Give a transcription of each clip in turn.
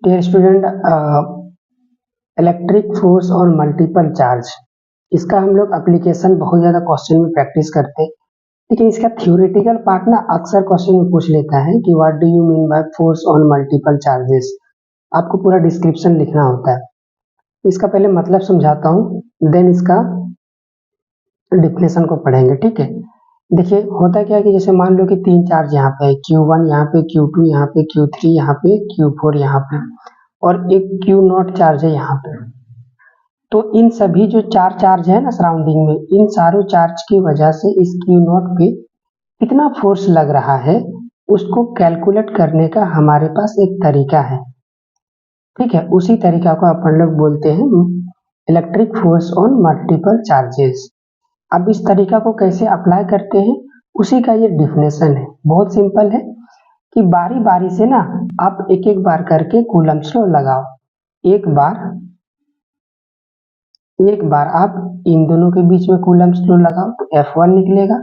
Dear student, electric force on multiple charge, इसका हम लोग एप्लीकेशन बहुत ज़्यादा क्वेश्चन में प्रैक्टिस करते हैं, लेकिन इसका थ्योरेटिकल पार्ट ना अक्सर क्वेश्चन में पूछ लेता है कि what do you mean by force on multiple charges. आपको पूरा डिस्क्रिप्शन लिखना होता है। इसका पहले मतलब समझाता हूँ, देन इसका डिफिनेशन को पढ़ेंगे। ठीक है, देखिए होता क्या है कि जैसे मान लो कि तीन चार्ज यहाँ पे है, Q1 यहाँ पे, Q2 यहाँ पे, Q3 यहाँ पे, Q4 यहाँ पे और एक Q0 चार्ज है यहाँ पे। तो इन सभी जो चार चार्ज है ना सराउंडिंग में, इन सारों चार्ज की वजह से इस Q0 पे कितना फोर्स लग रहा है उसको कैलकुलेट करने का हमारे पास एक तरीका है। ठीक है, उसी तरीका को अपन लोग बोलते हैं electric force on multiple charges. अब इस तरीका को कैसे अप्लाई करते हैं उसी का ये डिफिनेशन है। बहुत सिंपल है कि बारी बारी से ना आप एक एक बार करके कूलम्ब्स लॉ लगाओ। एक बार आप इन दोनों के बीच में कूलम्ब्स लॉ लगाओ तो F1 निकलेगा।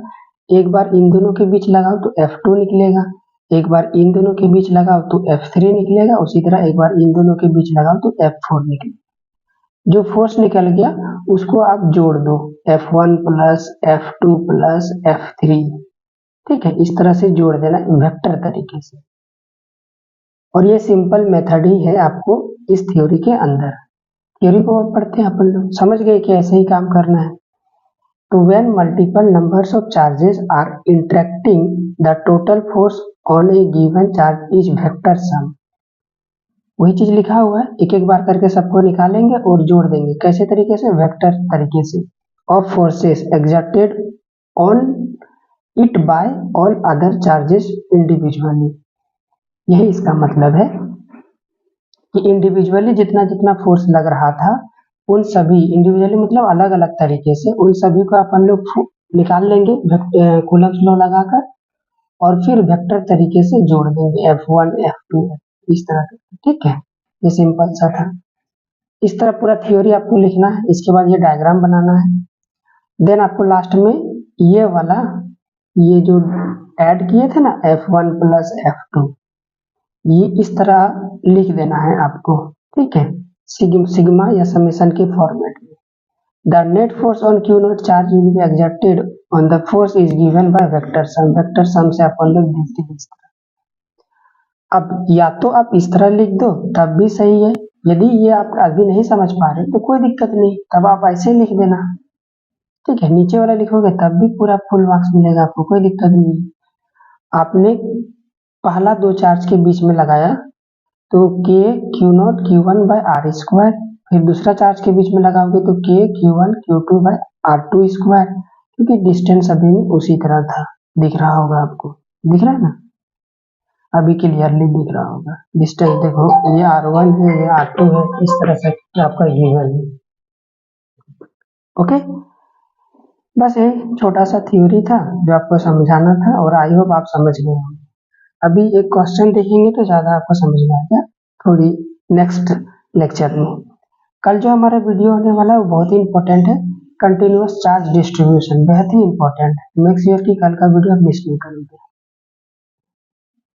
एक बार इन दोनों के बीच लगाओ तो F2 निकलेगा। एक बार इन दोनों के बीच लगाओ तो F3 निकलेगा। उसी तरह एक बार इन दोनों के बीच लगाओ तो F4 निकलेगा। जो फोर्स निकल गया उसको आप जोड़ दो, F1 plus F2 plus F3। ठीक है, इस तरह से जोड़ देना वेक्टर तरीके से। और ये सिंपल मेथड ही है आपको इस थ्योरी के अंदर। थ्योरी को पढ़ते हैं अपन लोग, समझ गए कि ऐसे ही काम करना है। तो when multiple numbers of charges are interacting the total force on a given charge is vector sum. वही चीज लिखा हुआ है, एक एक बार करके सबको निकालेंगे और जोड़ देंगे। कैसे तरीके से? वेक्टर तरीके से। Of forces exerted on it by all other charges individually. यही इसका मतलब है कि इंडिविजुअली जितना जितना फोर्स लग रहा था उन सभी, इंडिविजुअली मतलब अलग अलग तरीके से, उन सभी को अपन लोग निकाल लेंगे कूलम्ब्स लॉ लगाकर और फिर वेक्टर तरीके से जोड़ देंगे F1 F2 इस तरह। ठीक है, ये सिंपल सा था। इस तरह पूरा थ्योरी आपको लिखना है। इसके बाद ये डायग्राम बनाना है। देन आपको लास्ट में ये वाला, ये जो ऐड किए थे ना F1 प्लस F2, ये इस तरह लिख देना है आपको। ठीक है, सिग्मा या समेशन के फॉर्मेट में। The net force on Q0 charge will be exerted on the force is given by vector sum. Vector sum से अपन लोग देखते हैं इस तरह। अब या तो आप इस तरह लिख दो तब भी सही है, यदि ये आप अभी नहीं समझ पा रहे तो कोई दिक्कत नहीं, तब आप ऐसे लिख देना। ठीक है, नीचे वाला लिखोगे तब भी पूरा फुल मार्क्स मिलेगा आपको, कोई दिक्कत नहीं। आपने पहला दो चार्ज के बीच में लगाया तो K Q0 Q1 bye R square, फिर दूसरा चार्ज के बीच में लगाओगे तो K Q1 Q2 by R2 square, क्योंकि डिस्टेंस अभी उसी तरह था। दिख रहा होगा आपको, दिख रहा है ना? अभी क्लियरली दिख रहा होगा। डिस्टेंस देखो, ये R1 है, ये R2 है, इस तरह से आपका गिवन है। ओके, बस ये छोटा सा थ्योरी था जो आपको समझाना था और आई होप आप समझ गए होंगे। अभी एक क्वेश्चन देखेंगे तो ज्यादा आपको समझ में आएगा थोड़ी नेक्स्ट लेक्चर में। कल जो हमारा वीडियो होने वाला है वो बहुत ही इंपॉर्टेंट है, कंटिन्यूअस चार्ज डिस्ट्रीब्यूशन, बेहद ही इंपॉर्टेंट है। मेक श्योर कि कल का वीडियो आप मिस नहीं करेंगे।